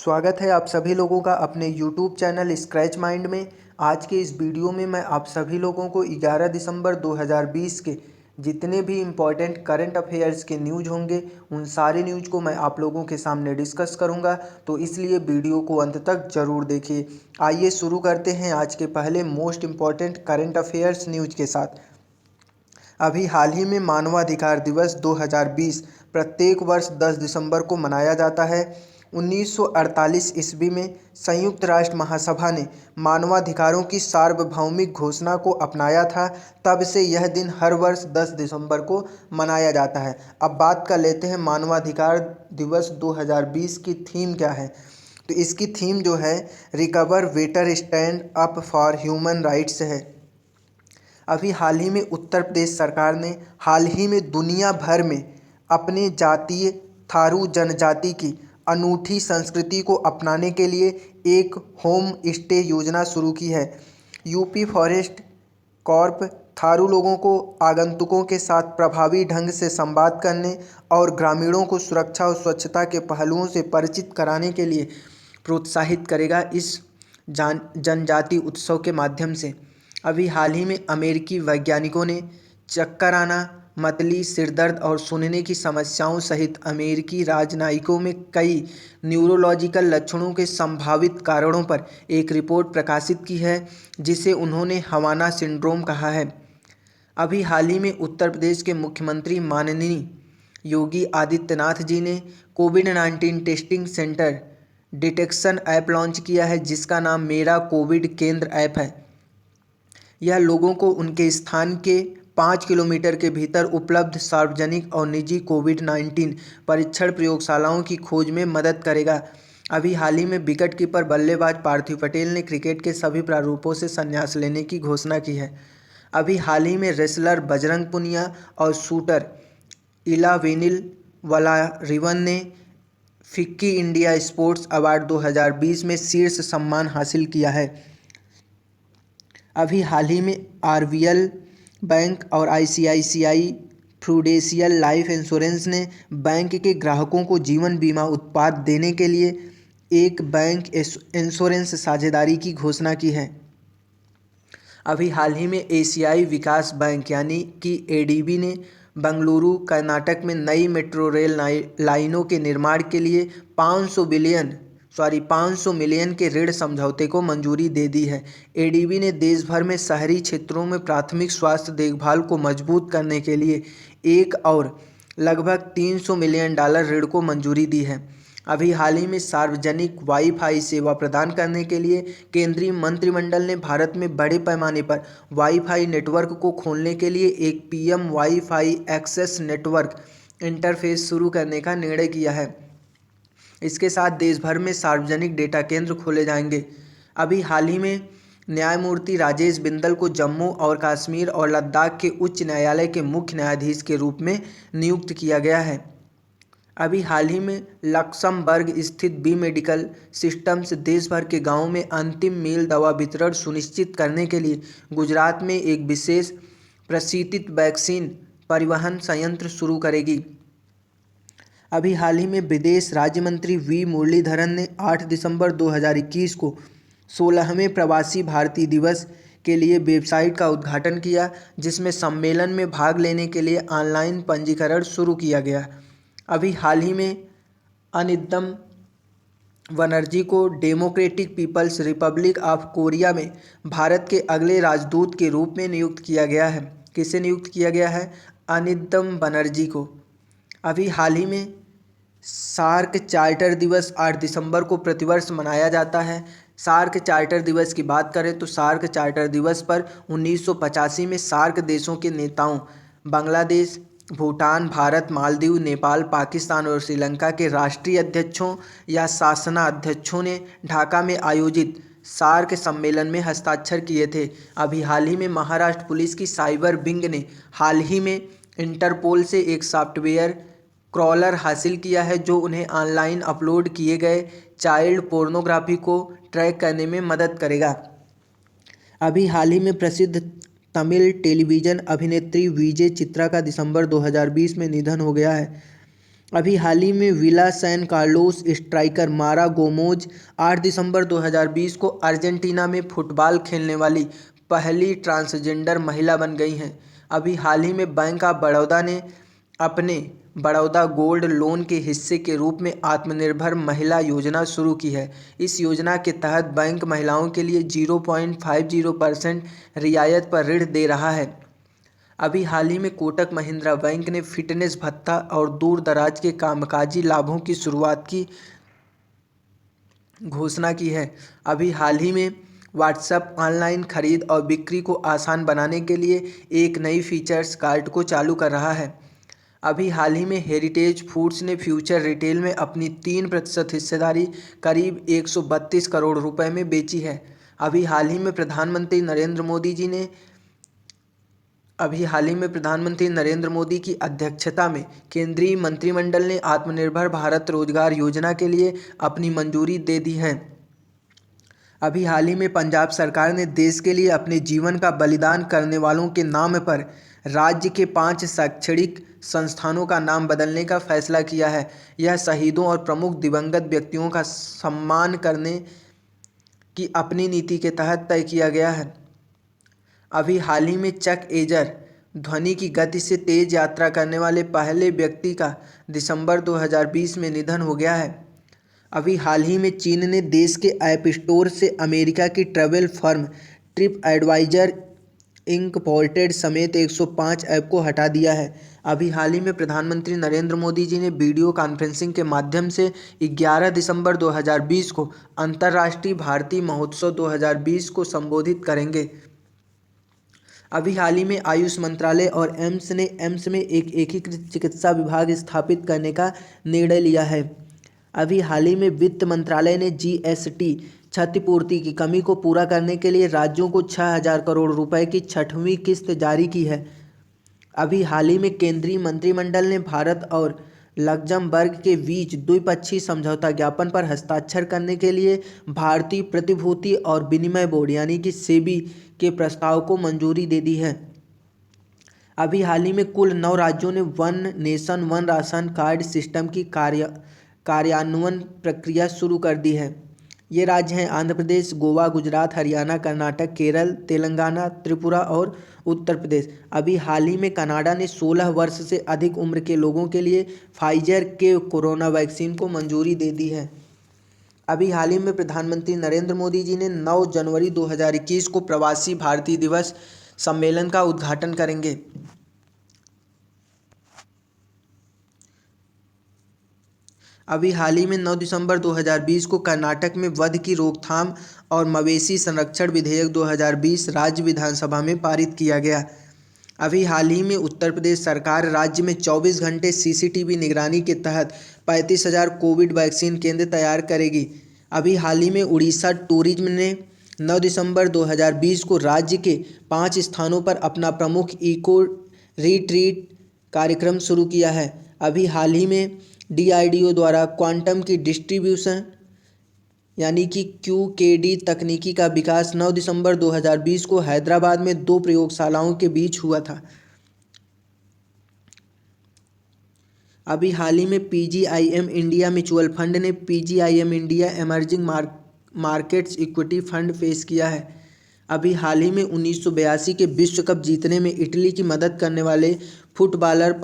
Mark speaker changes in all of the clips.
Speaker 1: स्वागत है आप सभी लोगों का अपने YouTube चैनल स्क्रैच माइंड में। आज के इस वीडियो में मैं आप सभी लोगों को 11 दिसंबर 2020 के जितने भी इम्पोर्टेंट करंट अफेयर्स के न्यूज़ होंगे उन सारे न्यूज़ को मैं आप लोगों के सामने डिस्कस करूंगा, तो इसलिए वीडियो को अंत तक ज़रूर देखिए। आइए शुरू करते हैं आज के पहले most important current affairs news के साथ। अभी हाल ही में मानवाधिकार दिवस 2020 प्रत्येक वर्ष 10 दिसंबर को मनाया जाता है। 1948 ईस्वी में संयुक्त राष्ट्र महासभा ने मानवाधिकारों की सार्वभौमिक घोषणा को अपनाया था। तब से यह दिन हर वर्ष 10 दिसंबर को मनाया जाता है। अब बात कर लेते हैं मानवाधिकार दिवस 2020 की थीम क्या है। तो इसकी थीम जो है recover waiter stand up for human rights है। अभी हाल ही में उत्तर प्रदेश सरकार ने हाल ही में दुनिया भर में अपने जातीय थारू जनजाति की अनूठी संस्कृति को अपनाने के लिए एक होम स्टे योजना शुरू की है। यूपी फॉरेस्ट कॉर्प थारू लोगों को आगंतुकों के साथ प्रभावी ढंग से संवाद करने और ग्रामीणों को सुरक्षा और स्वच्छता के पहलुओं से परिचित कराने के लिए प्रोत्साहित करेगा इस जनजाति उत्सव के माध्यम से। अभी हाल ही में अमेरिकी वैज्ञानिकों ने चक्कर आना, मतली, सिरदर्द और सुनने की समस्याओं सहित अमेरिकी राजनयिकों में कई न्यूरोलॉजिकल लक्षणों के संभावित कारणों पर एक रिपोर्ट प्रकाशित की है, जिसे उन्होंने हवाना सिंड्रोम कहा है। अभी हाल ही में उत्तर प्रदेश के मुख्यमंत्री माननीय योगी आदित्यनाथ जी ने कोविड-19 testing centre detection app launch किया है, जिसका नाम मेरा कोविड केंद्र ऐप है। यह लोगों को उनके स्थान के 5 किलोमीटर के भीतर उपलब्ध सार्वजनिक और निजी कोविड-19 परीक्षण प्रयोगशालाओं की खोज में मदद करेगा। अभी हाल ही में विकेट कीपर बल्लेबाज पार्थिव पटेल ने क्रिकेट के सभी प्रारूपों से संन्यास लेने की घोषणा की है। अभी हाल ही में रेसलर बजरंग पुनिया और शूटर इलावेनिल वलारिवन ने फिक्की इंडिया स्पोर्ट्स अवार्ड 2020 में शीर्ष सम्मान हासिल किया है। अभी हाल ही में आरबीएल बैंक और आईसीआईसीआई प्रूडेंशियल लाइफ इंश्योरेंस ने बैंक के ग्राहकों को जीवन बीमा उत्पाद देने के लिए एक बैंक इंश्योरेंस साझेदारी की घोषणा की है। अभी हाल ही में एशियाई विकास बैंक यानी कि एडीबी ने बेंगलुरु कर्नाटक में नई मेट्रो रेल लाइनों के निर्माण के लिए 500 मिलियन के ऋण समझौते को मंजूरी दे दी है। एडीबी ने देश भर में शहरी क्षेत्रों में प्राथमिक स्वास्थ्य देखभाल को मजबूत करने के लिए एक और लगभग $300 मिलियन ऋण को मंजूरी दी है। अभी हाल ही में सार्वजनिक वाईफाई सेवा प्रदान करने के लिए केंद्रीय मंत्रिमंडल ने भारत में बड़े पैमाने पर वाईफाई नेटवर्क को खोलने के लिए एक PM wifi access network interface शुरू करने का निर्णय किया है। इसके साथ देश भर में सार्वजनिक डेटा केंद्र खोले जाएंगे। अभी हाल ही में न्यायमूर्ति राजेश बिंदल को जम्मू और कश्मीर और लद्दाख के उच्च न्यायालय के मुख्य न्यायाधीश के रूप में नियुक्त किया गया है। अभी हाल ही में लक्समबर्ग स्थित बी मेडिकल सिस्टम्स देश भर के गांवों में अंतिम मील दवा वितरण सुनिश्चित करने के लिए गुजरात में एक विशेष प्रशीतित वैक्सीन परिवहन संयंत्र शुरू करेगी। अभी हाल ही में विदेश राज्य मंत्री वी मुरलीधरन ने 8 दिसंबर 2021 को 16वें प्रवासी भारतीय दिवस के लिए वेबसाइट का उद्घाटन किया, जिसमें सम्मेलन में भाग लेने के लिए ऑनलाइन पंजीकरण शुरू किया गया। अभी हाल ही में अनिद्दम बनर्जी को Democratic People's Republic of Korea में भारत के अगले राजदूत के रूप में नियुक्त किया गया है। किसे नियुक्त किया गया है? अनिद्दम बनर्जी को। अभी हाल ही में सार्क चार्टर दिवस 8 दिसंबर को प्रतिवर्ष मनाया जाता है। सार्क चार्टर दिवस की बात करें तो सार्क चार्टर दिवस पर 1985 में सार्क देशों के नेताओं बांग्लादेश, भूटान, भारत, मालदीव, नेपाल, पाकिस्तान और श्रीलंका के राष्ट्रीय अध्यक्षों या शासनाध्यक्षों ने ढाका में आयोजित सार्क सम्मेलन में हस्ताक्षर किए थे। अभी हाल ही में महाराष्ट्र पुलिस की साइबर विंग ने हाल ही में इंटरपोल से एक सॉफ्टवेयर क्रॉलर हासिल किया है, जो उन्हें ऑनलाइन अपलोड किए गए चाइल्ड पोर्नोग्राफी को ट्रैक करने में मदद करेगा। अभी हाल ही में प्रसिद्ध तमिल टेलीविज़न अभिनेत्री विजय चित्रा का दिसंबर 2020 में निधन हो गया है। अभी हाल ही में विला सैन कार्लोस स्ट्राइकर मारा गोमेज 8 दिसंबर 2020 को अर्जेंटीना में फुटबॉल खेलने वाली पहली ट्रांसजेंडर महिला बन गई हैं। अभी हाल ही में बैंक ऑफ बड़ौदा ने अपने बड़ौदा गोल्ड लोन के हिस्से के रूप में आत्मनिर्भर महिला योजना शुरू की है। इस योजना के तहत बैंक महिलाओं के लिए 0.50% रियायत पर ऋण दे रहा है। अभी हाल ही में कोटक महिंद्रा बैंक ने फिटनेस भत्ता और दूर दराज के कामकाजी लाभों की शुरुआत की घोषणा की है। अभी हाल ही में व्हाट्सएप ऑनलाइन खरीद और बिक्री को आसान बनाने के लिए एक नई फीचर्स कार्ड को चालू कर रहा है। अभी हाल ही में हेरिटेज फूड्स ने फ्यूचर रिटेल में अपनी 3% हिस्सेदारी करीब 132 करोड़ रुपए में बेची है। अभी हाल ही में प्रधानमंत्री नरेंद्र मोदी की अध्यक्षता में केंद्रीय मंत्रिमंडल ने आत्मनिर्भर भारत रोजगार योजना के लिए अपनी मंजूरी दे दी है। अभी हाल ही में पंजाब सरकार ने देश के लिए अपने जीवन का बलिदान करने वालों के नाम पर राज्य के 5 शैक्षणिक संस्थानों का नाम बदलने का फैसला किया है। यह शहीदों और प्रमुख दिवंगत व्यक्तियों का सम्मान करने की अपनी नीति के तहत तय किया गया है। अभी हाल ही में चक एजर ध्वनि की गति से तेज यात्रा करने वाले पहले व्यक्ति का दिसंबर 2020 में निधन हो गया है। अभी हाल ही में चीन ने देश के ऐप स्टोर से अमेरिका की ट्रैवल फर्म ट्रिप एडवाइजर इंकपोर्टेड समेत 105 ऐप को हटा दिया है। अभी हाल ही में प्रधानमंत्री नरेंद्र मोदी जी ने वीडियो कॉन्फ्रेंसिंग के माध्यम से 11 दिसंबर 2020 को अंतर्राष्ट्रीय भारती महोत्सव 2020 को संबोधित करेंगे। अभी हाल ही में आयुष मंत्रालय और एम्स में एक एकीकृत चिकित्सा विभाग स्थापित करने का निर्णय लिया है। अभी हाल ही में वित्त मंत्रालय ने जीएसटी क्षतिपूर्ति की कमी को पूरा करने के लिए राज्यों को 6,000 करोड़ रुपए की 6वीं किस्त जारी की है। अभी हाल ही में केंद्रीय मंत्रिमंडल ने भारत और लक्जमबर्ग के बीच द्विपक्षीय समझौता ज्ञापन पर हस्ताक्षर करने के लिए भारतीय प्रतिभूति और विनिमय बोर्ड यानी कि सेबी के प्रस्ताव को मंजूरी दे दी है। अभी हाल ही में कुल 9 राज्यों ने one nation one ration card system की कार्यान्वयन प्रक्रिया शुरू कर दी है। ये राज्य हैं आंध्र प्रदेश, गोवा, गुजरात, हरियाणा, कर्नाटक, केरल, तेलंगाना, त्रिपुरा और उत्तर प्रदेश। अभी हाल ही में कनाडा ने 16 वर्ष से अधिक उम्र के लोगों के लिए फाइजर के कोरोना वैक्सीन को मंजूरी दे दी है। अभी हाल ही में प्रधानमंत्री नरेंद्र मोदी जी ने 9 जनवरी 2021 को प्रवासी भारतीय दिवस सम्मेलन का उद्घाटन करेंगे। अभी हाल ही में 9 दिसंबर 2020 को कर्नाटक में वध की रोकथाम और मवेशी संरक्षण विधेयक 2020 राज्य विधानसभा में पारित किया गया। अभी हाल ही में उत्तर प्रदेश सरकार राज्य में 24 घंटे सीसीटीवी निगरानी के तहत 35,000 कोविड वैक्सीन केंद्र तैयार करेगी। अभी हाल ही में उड़ीसा टूरिज्म ने 9 दिसंबर 2020 को राज्य के 5 स्थानों पर अपना प्रमुख इको रिट्रीट कार्यक्रम शुरू किया है। अभी हाल ही में डीआरडीओ द्वारा क्वांटम की डिस्ट्रीब्यूशन यानी कि QKD तकनीकी का विकास 9 दिसंबर 2020 को हैदराबाद में 2 प्रयोगशालाओं के बीच हुआ था। अभी हाल ही में PGIM इंडिया म्यूचुअल फंड ने PGIM India emerging markets equity fund पेश किया है। अभी हाल ही में 1982 के विश्व कप जीतने में इटली की मदद करने वाले फुटबॉलर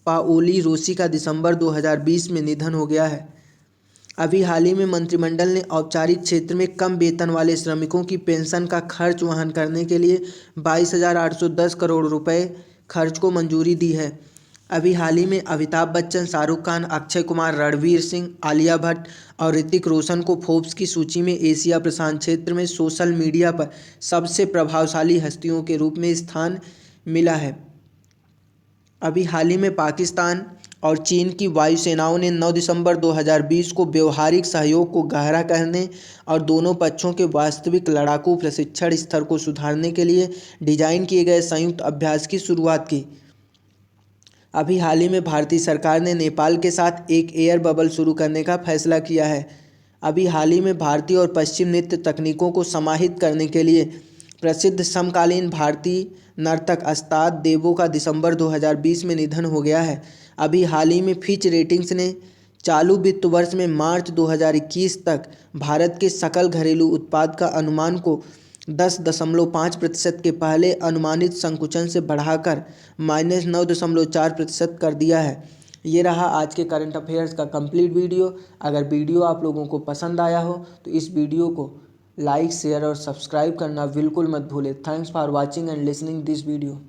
Speaker 1: पाओली रोसी का दिसंबर 2020 में निधन हो गया है। अभी हाल ही में मंत्रिमंडल ने औपचारिक क्षेत्र में कम वेतन वाले श्रमिकों की पेंशन का खर्च वहन करने के लिए 22,810 करोड़ रुपए खर्च को मंजूरी दी है। अभी हाल ही में अमिताभ बच्चन, शाहरुख खान, अक्षय कुमार, रणवीर सिंह, आलिया भट्ट और ऋतिक रोशन को फोर्ब्स की सूची में एशिया प्रशांत क्षेत्र में सोशल मीडिया पर सबसे प्रभावशाली हस्तियों के रूप में स्थान मिला है। अभी हाल ही में पाकिस्तान और चीन की वायुसेनाओं ने 9 दिसंबर 2020 को व्यवहारिक सहयोग को गहरा करने और दोनों पक्षों के वास्तविक लड़ाकू प्रशिक्षण स्तर को सुधारने के लिए डिजाइन किए गए संयुक्त अभ्यास की शुरुआत की। अभी हाल ही में भारतीय सरकार ने नेपाल के साथ एक एयर बबल शुरू करने का फैसला किया है। अभी हाल ही में भारतीय और पश्चिम नृत्य तकनीकों को समाहित करने के लिए प्रसिद्ध समकालीन भारतीय नर्तक अस्ताद देवो का दिसंबर 2020 में निधन हो गया है। अभी हाल ही में फिच रेटिंग्स ने चालू वित्त वर्ष में मार्च 2021 तक भारत के सकल घरेलू उत्पाद का अनुमान को 10.5% के पहले अनुमानित संकुचन से बढ़ाकर -9.4% कर दिया है। ये रहा आज के करंट अफेयर्स का कंप्लीट वीडियो। अगर वीडियो आप लोगों को पसंद आया हो तो इस वीडियो को लाइक, शेयर और सब्सक्राइब करना बिल्कुल मत भूलें। Thanks for watching and listening this video.